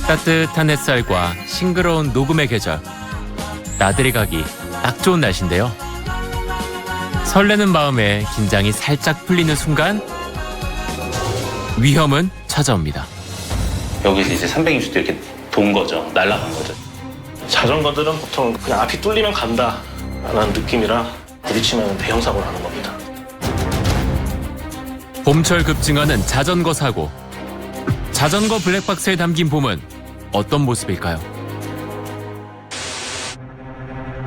따뜻한 햇살과 싱그러운 녹음의 계절. 나들이 가기 딱 좋은 날씨인데요. 설레는 마음에 긴장이 살짝 풀리는 순간 위험은 찾아옵니다. 여기서 이제 360도 이렇게 돈 거죠. 날아간 거죠. 자전거들은 보통 그냥 앞이 뚫리면 간다 라는 느낌이라 부딪히면 대형 사고가 나는 겁니다. 봄철 급증하는 자전거 사고. 자전거 블랙박스에 담긴 봄은 어떤 모습일까요?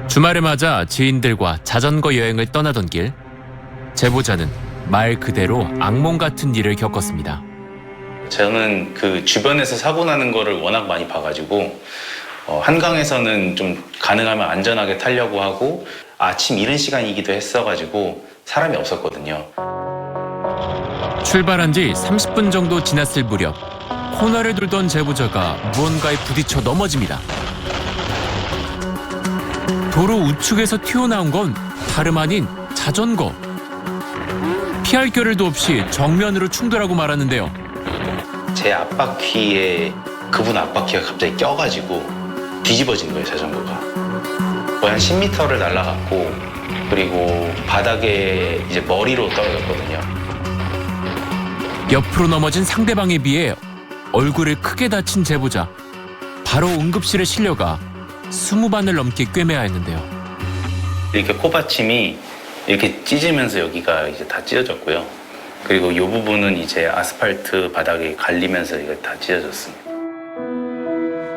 주말을 맞아 지인들과 자전거 여행을 떠나던 길, 제보자는 말 그대로 악몽 같은 일을 겪었습니다. 저는 그 주변에서 사고 나는 거를 워낙 많이 봐가지고 한강에서는 좀 가능하면 안전하게 타려고 하고 아침 이른 시간이기도 했어가지고 사람이 없었거든요. 출발한 지 30분 정도 지났을 무렵 코너를 돌던 제보자가 무언가에 부딪혀 넘어집니다. 도로 우측에서 튀어나온 건 다름 아닌 자전거. 피할 겨를도 없이 정면으로 충돌하고 말았는데요. 제 앞바퀴에 그분 앞바퀴가 갑자기 껴가지고 뒤집어진 거예요, 자전거가. 거의 한 10m를 날아갔고 그리고 바닥에 이제 머리로 떨어졌거든요. 옆으로 넘어진 상대방에 비해 얼굴을 크게 다친 제보자. 바로 응급실에 실려가 20반을 넘게 꿰매야 했는데요. 이렇게 코받침이 이렇게 찢으면서 여기가 이제 다 찢어졌고요. 그리고 이 부분은 이제 아스팔트 바닥에 갈리면서 이게 다 찢어졌습니다.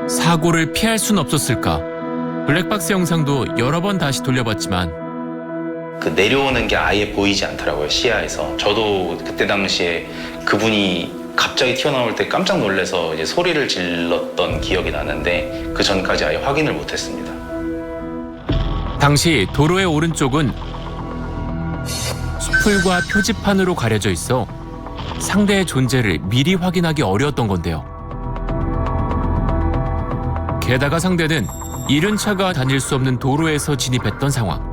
사고를 피할 순 없었을까? 블랙박스 영상도 여러 번 다시 돌려봤지만 그 내려오는 게 아예 보이지 않더라고요, 시야에서. 저도 그때 당시에 그분이 갑자기 튀어나올 때 깜짝 놀라서 이제 소리를 질렀던 기억이 나는데 그 전까지 아예 확인을 못했습니다. 당시 도로의 오른쪽은 수풀과 표지판으로 가려져 있어 상대의 존재를 미리 확인하기 어려웠던 건데요. 게다가 상대는 이른 차가 다닐 수 없는 도로에서 진입했던 상황.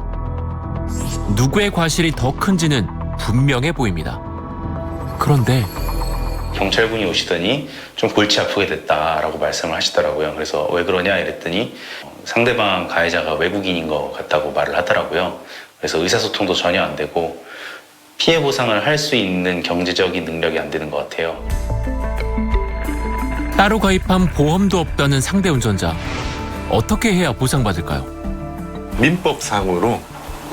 누구의 과실이 더 큰지는 분명해 보입니다. 그런데 경찰분이 오시더니 좀 골치 아프게 됐다라고 말씀을 하시더라고요. 그래서 왜 그러냐 이랬더니 상대방 가해자가 외국인인 것 같다고 말을 하더라고요. 그래서 의사소통도 전혀 안 되고 피해 보상을 할 수 있는 경제적인 능력이 안 되는 것 같아요. 따로 가입한 보험도 없다는 상대 운전자. 어떻게 해야 보상받을까요? 민법상으로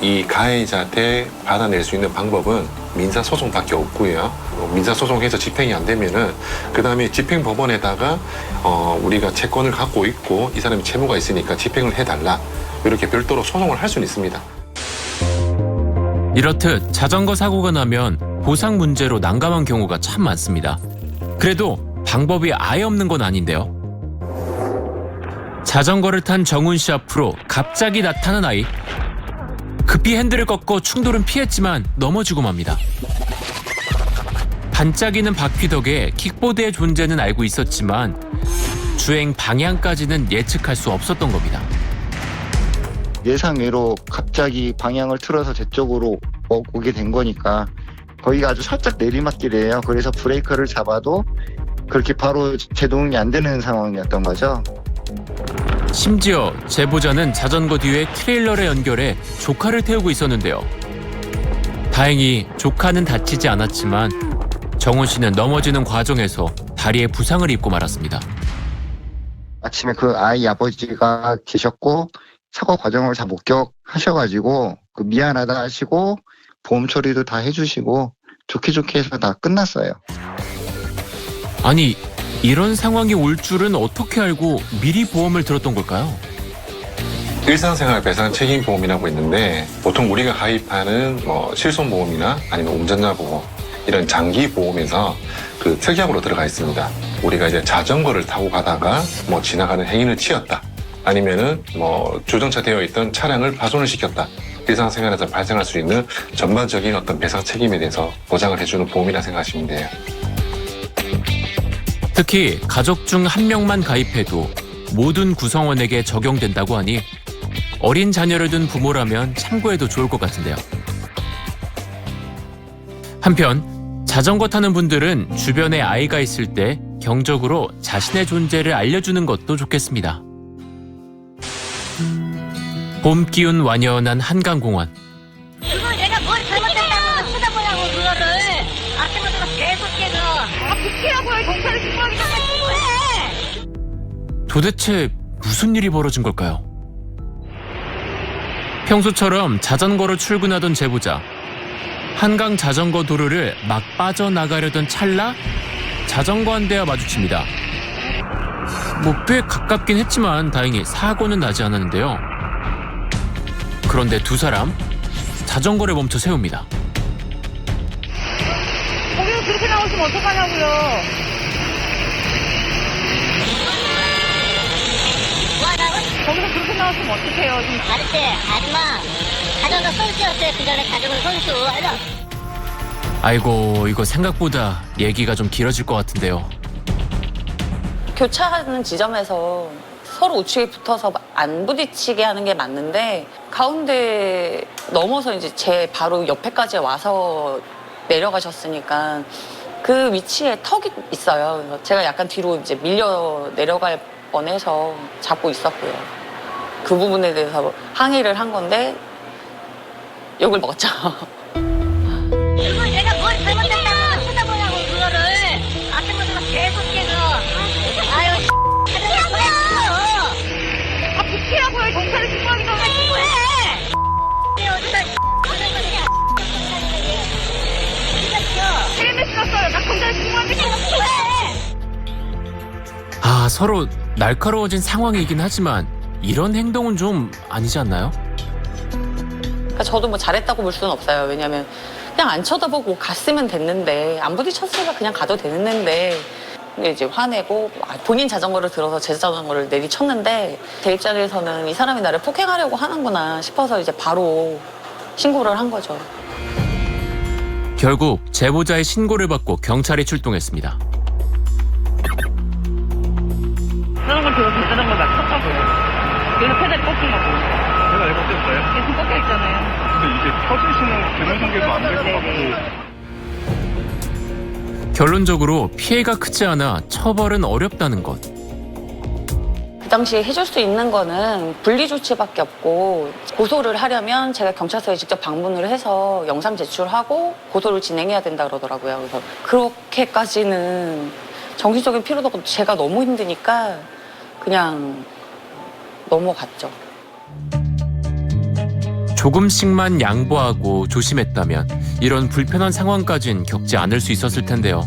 이 가해자한테 받아낼 수 있는 방법은 민사소송밖에 없고요. 민사소송해서 집행이 안 되면은 그 다음에 집행법원에다가 우리가 채권을 갖고 있고 이 사람이 채무가 있으니까 집행을 해달라 이렇게 별도로 소송을 할 수는 있습니다. 이렇듯 자전거 사고가 나면 보상 문제로 난감한 경우가 참 많습니다. 그래도 방법이 아예 없는 건 아닌데요. 자전거를 탄 정훈 씨 앞으로 갑자기 나타난 아이. 급히 핸들을 꺾고 충돌은 피했지만 넘어지고 맙니다. 반짝이는 바퀴 덕에 킥보드의 존재는 알고 있었지만 주행 방향까지는 예측할 수 없었던 겁니다. 예상외로 갑자기 방향을 틀어서 제 쪽으로 오게 된 거니까 거기가 아주 살짝 내리막길이에요. 그래서 브레이크를 잡아도 그렇게 바로 제동이 안 되는 상황이었던 거죠. 심지어 제보자는 자전거 뒤에 트레일러를 연결해 조카를 태우고 있었는데요. 다행히 조카는 다치지 않았지만 정훈 씨는 넘어지는 과정에서 다리에 부상을 입고 말았습니다. 아침에 그 아이 아버지가 계셨고 사고 과정을 다 목격하셔가지고 미안하다 하시고 보험 처리도 다 해주시고 좋게 해서 다 끝났어요. 아니, 이런 상황이 올 줄은 어떻게 알고 미리 보험을 들었던 걸까요? 일상생활 배상 책임보험이라고 있는데 보통 우리가 가입하는 실손보험이나 아니면 운전자 보험 이런 장기 보험에서 그 특약으로 들어가 있습니다. 우리가 이제 자전거를 타고 가다가 지나가는 행인을 치였다. 아니면은 주정차 되어 있던 차량을 파손을 시켰다. 일상생활에서 발생할 수 있는 전반적인 어떤 배상 책임에 대해서 보장을 해주는 보험이라 생각하시면 돼요. 특히 가족 중 한 명만 가입해도 모든 구성원에게 적용된다고 하니 어린 자녀를 둔 부모라면 참고해도 좋을 것 같은데요. 한편 자전거 타는 분들은 주변에 아이가 있을 때 경적으로 자신의 존재를 알려주는 것도 좋겠습니다. 봄 기운 완연한 한강공원. 그걸 내가 뭘 잘못했다고 쳐다보라고 그거를 아침부터 계속해서 비키라고요. 경찰에 신고하기 전에 신고해. 도대체 무슨 일이 벌어진 걸까요? 평소처럼 자전거로 출근하던 제보자. 한강 자전거 도로를 막 빠져나가려던 찰나 자전거 한 대와 마주칩니다. 꽤 가깝긴 했지만 다행히 사고는 나지 않았는데요. 그런데 두 사람 자전거를 멈춰 세웁니다. 거기서 그렇게 나오시면 어떡하냐고요. 거기서 그렇게 나오시면 어떡해요. 아저씨, 아줌마, 자전거 선수였어요. 그 전에 자전거 선수. 아이고, 이거 생각보다 얘기가 좀 길어질 것 같은데요. 교차하는 지점에서 서로 우측에 붙어서 안 부딪히게 하는 게 맞는데 가운데 넘어서 이제 제 바로 옆에까지 와서 내려가셨으니까 그 위치에 턱이 있어요. 그래서 제가 약간 뒤로 이제 밀려 내려갈 뻔해서 잡고 있었고요. 그 부분에 대해서 항의를 한 건데 욕을 먹었죠. 그걸 내가 뭘 잘못했다고 쳐다보냐고 그거를 아침부터 계속해서 아유 아 비키라고요. 경찰에 신고하기 전에 신고해. 헬멧 신었어요. 나 경찰에 신고하기 전에 신고해. 아, 서로 날카로워진 상황이긴 하지만 이런 행동은 좀 아니지 않나요? 그러니까 저도 뭐 잘했다고 볼 수는 없어요. 왜냐면 그냥 안 쳐다보고 갔으면 됐는데 안 부딪혔으니까 그냥 가도 되는데 근데 이제 화내고 본인 자전거를 들어서 제 자전거를 내리쳤는데 제 입장에서는 이 사람이 나를 폭행하려고 하는구나 싶어서 이제 바로 신고를 한 거죠. 결국 제보자의 신고를 받고 경찰이 출동했습니다. 자전거 들어서 제 자전거 막 쳤다고요. 그래서 페달이 꺾인 거고. 제가 왜 꺾였어요? 계속 꺾여 있잖아요. 근데 이게 펴지시는 그런 상태도 안 될 것 같고. 결론적으로 피해가 크지 않아 처벌은 어렵다는 것. 그 당시에 해줄 수 있는 거는 분리 조치밖에 없고 고소를 하려면 제가 경찰서에 직접 방문을 해서 영상 제출하고 고소를 진행해야 된다 그러더라고요. 그래서 그렇게까지는 정신적인 피로도 없고 제가 너무 힘드니까 그냥 넘어갔죠. 조금씩만 양보하고 조심했다면 이런 불편한 상황까진 겪지 않을 수 있었을 텐데요.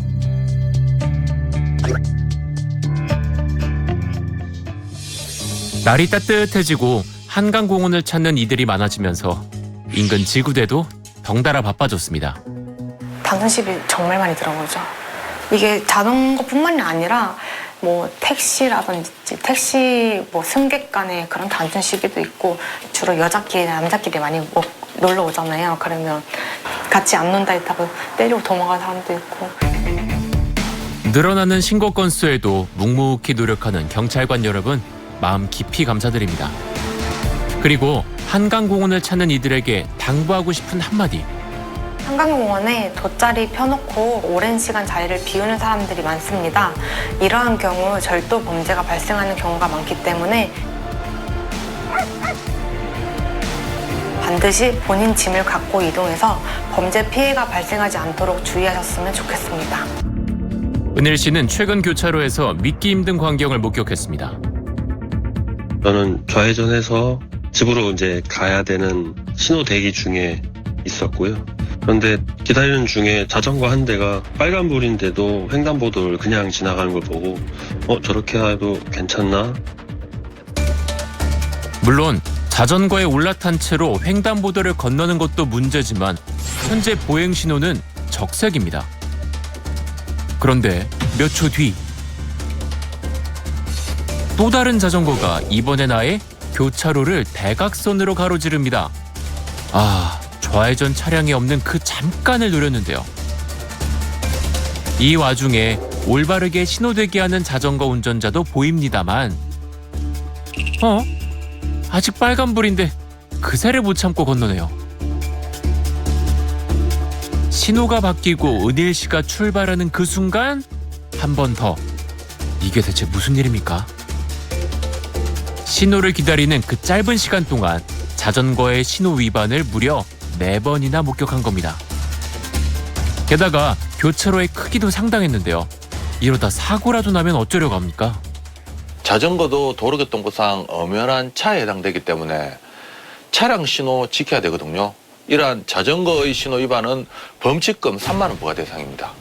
날이 따뜻해지고 한강공원을 찾는 이들이 많아지면서 인근 지구대도 덩달아 바빠졌습니다. 단순 시비 정말 많이 들어오죠. 이게 자전거뿐만이 아니라 뭐 택시라든지 택시 뭐 승객 간의 그런 단순 시비도 있고 주로 여자끼리 남자끼리 많이 뭐 놀러 오잖아요. 그러면 같이 안 논다 했다고 때리고 도망가는 사람도 있고. 늘어나는 신고 건수에도 묵묵히 노력하는 경찰관 여러분, 마음 깊이 감사드립니다. 그리고 한강공원을 찾는 이들에게 당부하고 싶은 한마디. 한강공원에 돗자리 펴놓고 오랜 시간 자리를 비우는 사람들이 많습니다. 이러한 경우 절도 범죄가 발생하는 경우가 많기 때문에 반드시 본인 짐을 갖고 이동해서 범죄 피해가 발생하지 않도록 주의하셨으면 좋겠습니다. 은일 씨는 최근 교차로에서 믿기 힘든 광경을 목격했습니다. 저는 좌회전해서 집으로 이제 가야 되는 신호 대기 중에 있었고요. 그런데 기다리는 중에 자전거 한 대가 빨간불인데도 횡단보도를 그냥 지나가는 걸 보고 저렇게 해도 괜찮나? 물론 자전거에 올라탄 채로 횡단보도를 건너는 것도 문제지만 현재 보행 신호는 적색입니다. 그런데 몇 초 뒤 또 다른 자전거가 이번엔 아예 교차로를 대각선으로 가로지릅니다. 아, 좌회전 차량이 없는 그 잠깐을 노렸는데요. 이 와중에 올바르게 신호대기하는 자전거 운전자도 보입니다만 아직 빨간불인데 그새를 못 참고 건너네요. 신호가 바뀌고 은일 씨가 출발하는 그 순간 한 번 더 이게 대체 무슨 일입니까? 신호를 기다리는 그 짧은 시간 동안 자전거의 신호 위반을 무려 4번이나 목격한 겁니다. 게다가 교차로의 크기도 상당했는데요. 이러다 사고라도 나면 어쩌려고 합니까? 자전거도 도로교통법상 엄연한 차에 해당되기 때문에 차량 신호 지켜야 되거든요. 이러한 자전거의 신호 위반은 범칙금 3만 원 부과 대상입니다.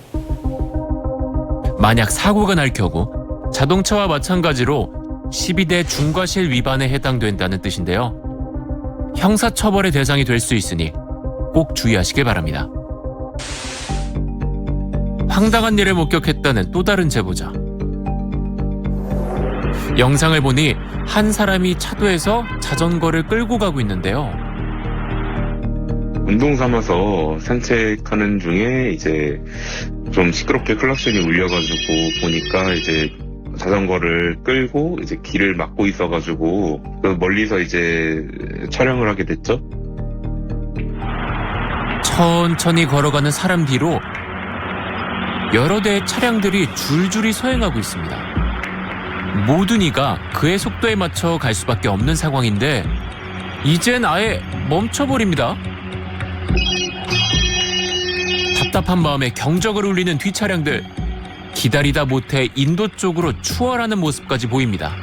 만약 사고가 날 경우 자동차와 마찬가지로 12대 중과실 위반에 해당된다는 뜻인데요. 형사처벌의 대상이 될 수 있으니 꼭 주의하시길 바랍니다. 황당한 일을 목격했다는 또 다른 제보자. 영상을 보니 한 사람이 차도에서 자전거를 끌고 가고 있는데요. 운동 삼아서 산책하는 중에 이제 좀 시끄럽게 클락션이 울려가지고 보니까 이제 자전거를 끌고 이제 길을 막고 있어가지고 멀리서 이제 촬영을 하게 됐죠. 천천히 걸어가는 사람 뒤로 여러 대의 차량들이 줄줄이 서행하고 있습니다. 모든 이가 그의 속도에 맞춰 갈 수밖에 없는 상황인데 이젠 아예 멈춰버립니다. 답답한 마음에 경적을 울리는 뒷차량들. 기다리다 못해 인도 쪽으로 추월하는 모습까지 보입니다.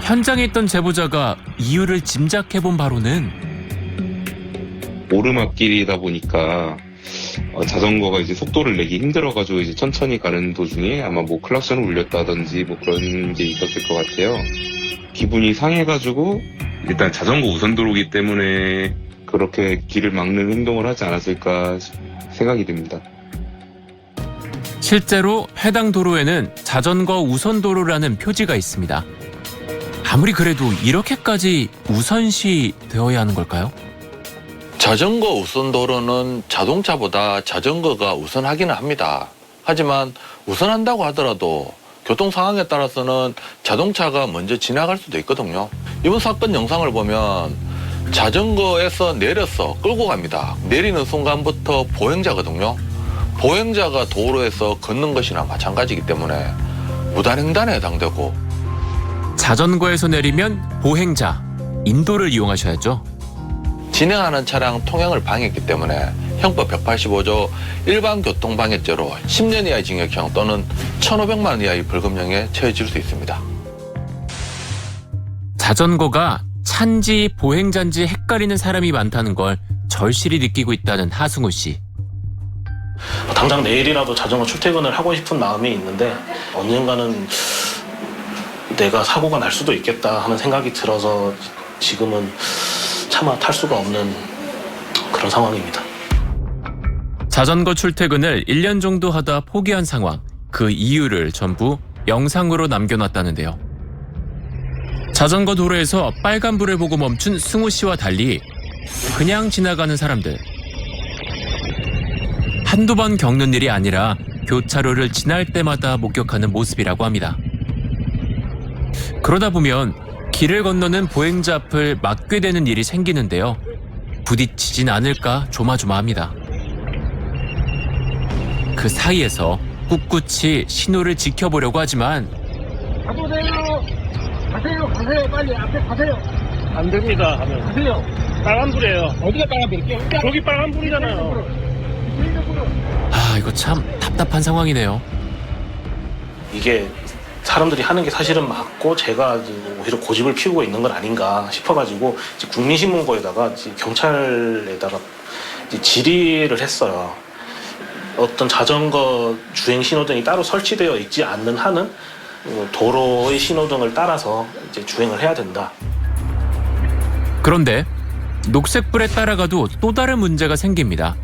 현장에 있던 제보자가 이유를 짐작해본 바로는 오르막길이다 보니까 자전거가 이제 속도를 내기 힘들어가지고 이제 천천히 가는 도중에 아마 뭐 클락션을 울렸다든지 뭐 그런 게 있었을 것 같아요. 기분이 상해가지고 일단 자전거 우선도로기 때문에 그렇게 길을 막는 행동을 하지 않았을까 생각이 듭니다. 실제로 해당 도로에는 자전거 우선도로라는 표지가 있습니다. 아무리 그래도 이렇게까지 우선시 되어야 하는 걸까요? 자전거 우선도로는 자동차보다 자전거가 우선하기는 합니다. 하지만 우선한다고 하더라도 교통 상황에 따라서는 자동차가 먼저 지나갈 수도 있거든요. 이번 사건 영상을 보면 자전거에서 내려서 끌고 갑니다. 내리는 순간부터 보행자거든요. 보행자가 도로에서 걷는 것이나 마찬가지이기 때문에 무단횡단에 해당되고 자전거에서 내리면 보행자, 인도를 이용하셔야죠. 진행하는 차량 통행을 방해했기 때문에 형법 185조 일반 교통방해죄로 10년 이하의 징역형 또는 1,500만 원 이하의 벌금형에 처해질 수 있습니다. 자전거가 찬지 보행자인지 헷갈리는 사람이 많다는 걸 절실히 느끼고 있다는 하승우 씨. 당장 내일이라도 자전거 출퇴근을 하고 싶은 마음이 있는데 언젠가는 내가 사고가 날 수도 있겠다 하는 생각이 들어서 지금은 차마 탈 수가 없는 그런 상황입니다. 자전거 출퇴근을 1년 정도 하다 포기한 상황, 그 이유를 전부 영상으로 남겨놨다는데요. 자전거 도로에서 빨간불을 보고 멈춘 승우 씨와 달리 그냥 지나가는 사람들. 한두 번 겪는 일이 아니라 교차로를 지날 때마다 목격하는 모습이라고 합니다. 그러다 보면 길을 건너는 보행자 앞을 막게 되는 일이 생기는데요. 부딪히진 않을까 조마조마합니다. 그 사이에서 꿋꿋이 신호를 지켜보려고 하지만 가세요 빨리 앞에 가세요. 안 됩니다. 가세요. 빨간불이에요. 어디가 빨간불이에요? 여기 빨간불이잖아요. 이거 참 답답한 상황이네요. 이게 사람들이 하는 게 사실은 맞고 제가 오히려 고집을 피우고 있는 건 아닌가 싶어가지고 국민신문고에다가 경찰에다가 질의를 했어요. 어떤 자전거 주행 신호등이 따로 설치되어 있지 않는 한은 도로의 신호등을 따라서 이제 주행을 해야 된다. 그런데 녹색불에 따라가도 또 다른 문제가 생깁니다.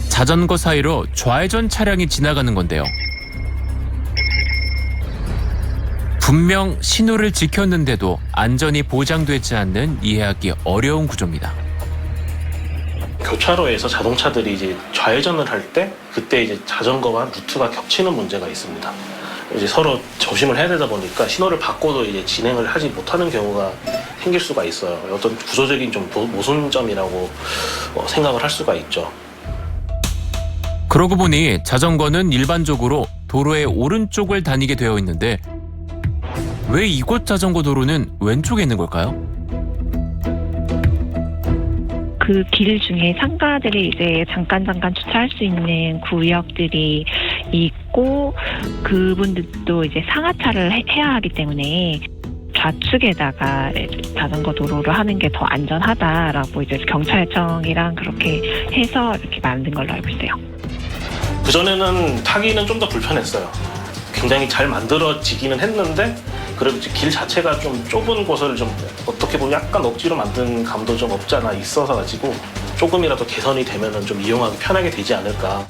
자전거 사이로 좌회전 차량이 지나가는 건데요. 분명 신호를 지켰는데도 안전이 보장되지 않는 이해하기 어려운 구조입니다. 교차로에서 자동차들이 이제 좌회전을 할 때 그때 이제 자전거와 루트가 겹치는 문제가 있습니다. 이제 서로 조심을 해야 되다 보니까 신호를 받고도 이제 진행을 하지 못하는 경우가 생길 수가 있어요. 어떤 구조적인 좀 모순점이라고 생각을 할 수가 있죠. 그러고 보니 자전거는 일반적으로 도로의 오른쪽을 다니게 되어 있는데 왜 이곳 자전거 도로는 왼쪽에 있는 걸까요? 그 길 중에 상가들이 이제 잠깐 주차할 수 있는 구역들이 있고 그분들도 이제 상하차를 해야 하기 때문에 좌측에다가 자전거 도로를 하는 게 더 안전하다라고 이제 경찰청이랑 그렇게 해서 이렇게 만든 걸로 알고 있어요. 그전에는 타기는 좀 더 불편했어요. 굉장히 잘 만들어지기는 했는데 그래도 길 자체가 좀 좁은 곳을 좀 어떻게 보면 약간 억지로 만든 감도 좀 없지 않아 있어서 가지고 조금이라도 개선이 되면은 좀 이용하기 편하게 되지 않을까.